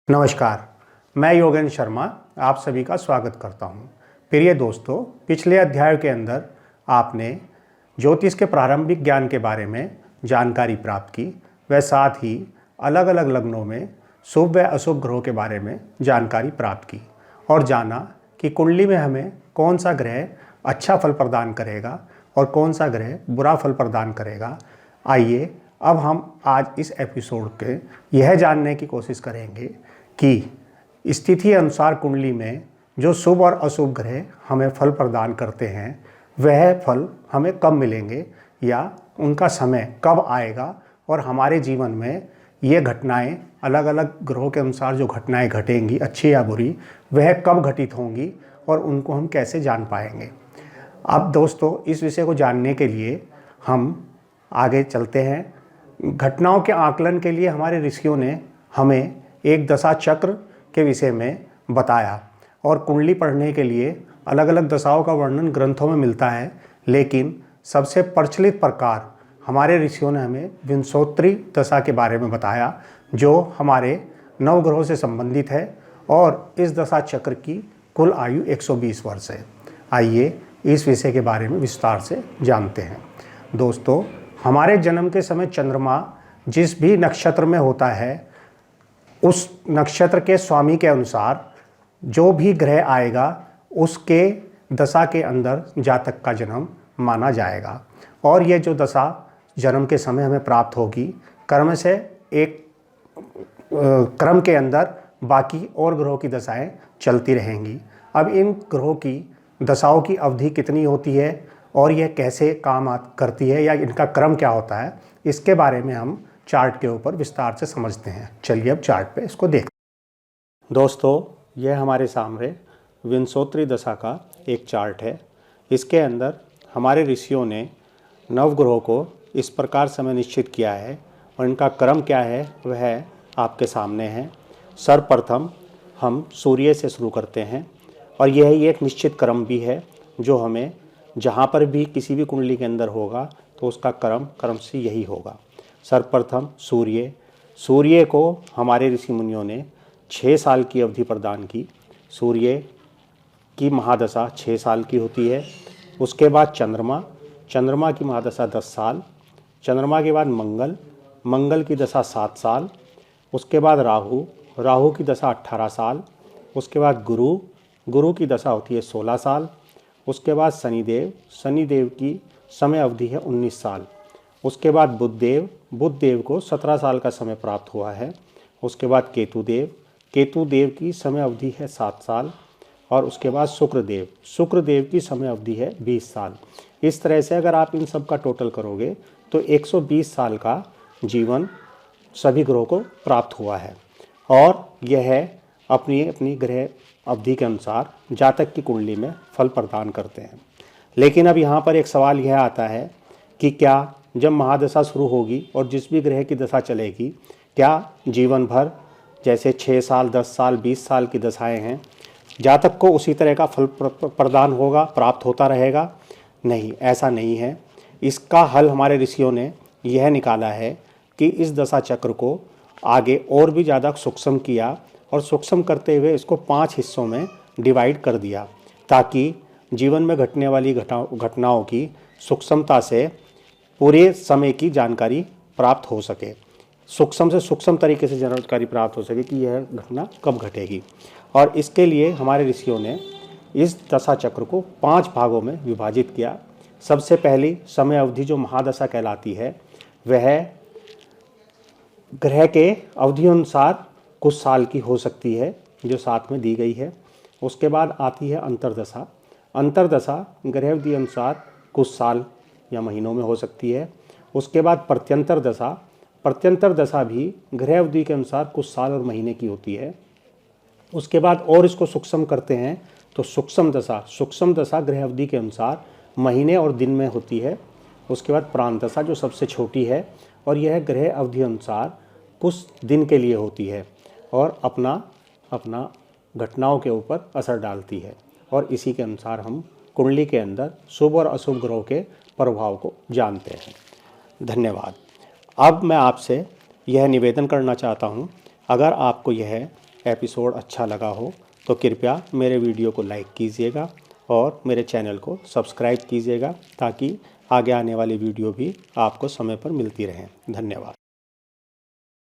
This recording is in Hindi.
नमस्कार, मैं योगेंद्र शर्मा आप सभी का स्वागत करता हूं। प्रिय दोस्तों, पिछले अध्याय के अंदर आपने ज्योतिष के प्रारंभिक ज्ञान के बारे में जानकारी प्राप्त की व साथ ही अलग अलग लग्नों में शुभ व अशुभ ग्रहों के बारे में जानकारी प्राप्त की और जाना कि कुंडली में हमें कौन सा ग्रह अच्छा फल प्रदान करेगा और कौन सा ग्रह बुरा फल प्रदान करेगा। आइए अब हम आज इस एपिसोड के यह जानने की कोशिश करेंगे कि स्थिति अनुसार कुंडली में जो शुभ और अशुभ ग्रह हमें फल प्रदान करते हैं वह फल हमें कब मिलेंगे या उनका समय कब आएगा और हमारे जीवन में ये घटनाएं अलग अलग ग्रहों के अनुसार जो घटनाएं घटेंगी अच्छी या बुरी वह कब घटित होंगी और उनको हम कैसे जान पाएंगे। अब दोस्तों, इस विषय को जानने के लिए हम आगे चलते हैं। घटनाओं के आकलन के लिए हमारे ऋषियों ने हमें एक दशा चक्र के विषय में बताया और कुंडली पढ़ने के लिए अलग अलग दशाओं का वर्णन ग्रंथों में मिलता है, लेकिन सबसे प्रचलित प्रकार हमारे ऋषियों ने हमें विंशोत्तरी दशा के बारे में बताया जो हमारे नवग्रहों से संबंधित है और इस दशा चक्र की कुल आयु 120 वर्ष है। आइए इस विषय के बारे में विस्तार से जानते हैं। दोस्तों, हमारे जन्म के समय चंद्रमा जिस भी नक्षत्र में होता है उस नक्षत्र के स्वामी के अनुसार जो भी ग्रह आएगा उसके दशा के अंदर जातक का जन्म माना जाएगा और ये जो दशा जन्म के समय हमें प्राप्त होगी कर्म से एक क्रम के अंदर बाकी और ग्रहों की दशाएं चलती रहेंगी। अब इन ग्रहों की दशाओं की अवधि कितनी होती है और यह कैसे काम करती है या इनका क्रम क्या होता है, इसके बारे में हम चार्ट के ऊपर विस्तार से समझते हैं। चलिए अब चार्ट पे इसको देखते हैं। दोस्तों, यह हमारे सामने विंशोत्तरी दशा का एक चार्ट है। इसके अंदर हमारे ऋषियों ने नवग्रहों को इस प्रकार समय निश्चित किया है और इनका क्रम क्या है वह आपके सामने है। सर्वप्रथम हम सूर्य से शुरू करते हैं और यह एक निश्चित क्रम भी है जो हमें जहाँ पर भी किसी भी कुंडली के अंदर होगा तो उसका क्रम से यही होगा। सर्वप्रथम सूर्य को हमारे ऋषि मुनियों ने 6 साल की अवधि प्रदान की। सूर्य की महादशा 6 साल की होती है। उसके बाद चंद्रमा की महादशा 10 साल। चंद्रमा के बाद मंगल की दशा 7 साल। उसके बाद राहु की दशा 18 साल। उसके बाद गुरु की दशा होती है 16 साल। उसके बाद शनिदेव की समय अवधि है 19 साल। उसके बाद बुधदेव को 17 साल का समय प्राप्त हुआ है। उसके बाद केतुदेव की समय अवधि है 7 साल और उसके बाद शुक्रदेव की समय अवधि है 20 साल। इस तरह से अगर आप इन सब का टोटल करोगे तो 120 साल का जीवन सभी ग्रहों को प्राप्त हुआ है और यह अपनी अपनी ग्रह अवधि के अनुसार जातक की कुंडली में फल प्रदान करते हैं। लेकिन अब यहाँ पर एक सवाल यह आता है कि क्या जब महादशा शुरू होगी और जिस भी ग्रह की दशा चलेगी क्या जीवन भर जैसे 6 साल 10 साल 20 साल की दशाएं हैं जातक को उसी तरह का फल प्रदान होगा, प्राप्त होता रहेगा? नहीं, ऐसा नहीं है। इसका हल हमारे ऋषियों ने यह निकाला है कि इस दशा चक्र को आगे और भी ज़्यादा सूक्ष्म किया और सूक्ष्म करते हुए इसको 5 हिस्सों में डिवाइड कर दिया ताकि जीवन में घटने वाली घटनाओं की सूक्ष्मता से पूरे समय की जानकारी प्राप्त हो सके, सूक्ष्म से सूक्ष्म तरीके से जानकारी प्राप्त हो सके कि यह घटना कब घटेगी। और इसके लिए हमारे ऋषियों ने इस दशा चक्र को 5 भागों में विभाजित किया। सबसे पहली समय अवधि जो महादशा कहलाती है वह ग्रह के अवधि अनुसार कुछ साल की हो सकती है जो साथ में दी गई है। उसके बाद आती है अंतरदशा ग्रह अवधि अनुसार कुछ साल या महीनों में हो सकती है। उसके बाद प्रत्यंतर दशा भी ग्रह अवधि के अनुसार कुछ साल और महीने की होती है। उसके बाद और इसको सूक्ष्म करते हैं तो सूक्ष्म दशा ग्रह अवधि के अनुसार महीने और दिन में होती है। उसके बाद प्रांत दशा जो सबसे छोटी है और यह ग्रह अवधि अनुसार कुछ दिन के लिए होती है और अपना घटनाओं के ऊपर असर डालती है और इसी के अनुसार हम कुंडली के अंदर शुभ और अशुभ ग्रहों के प्रभाव को जानते हैं। धन्यवाद। अब मैं आपसे यह निवेदन करना चाहता हूँ, अगर आपको यह एपिसोड अच्छा लगा हो तो कृपया मेरे वीडियो को लाइक कीजिएगा और मेरे चैनल को सब्सक्राइब कीजिएगा ताकि आगे आने वाली वीडियो भी आपको समय पर मिलती रहें। धन्यवाद।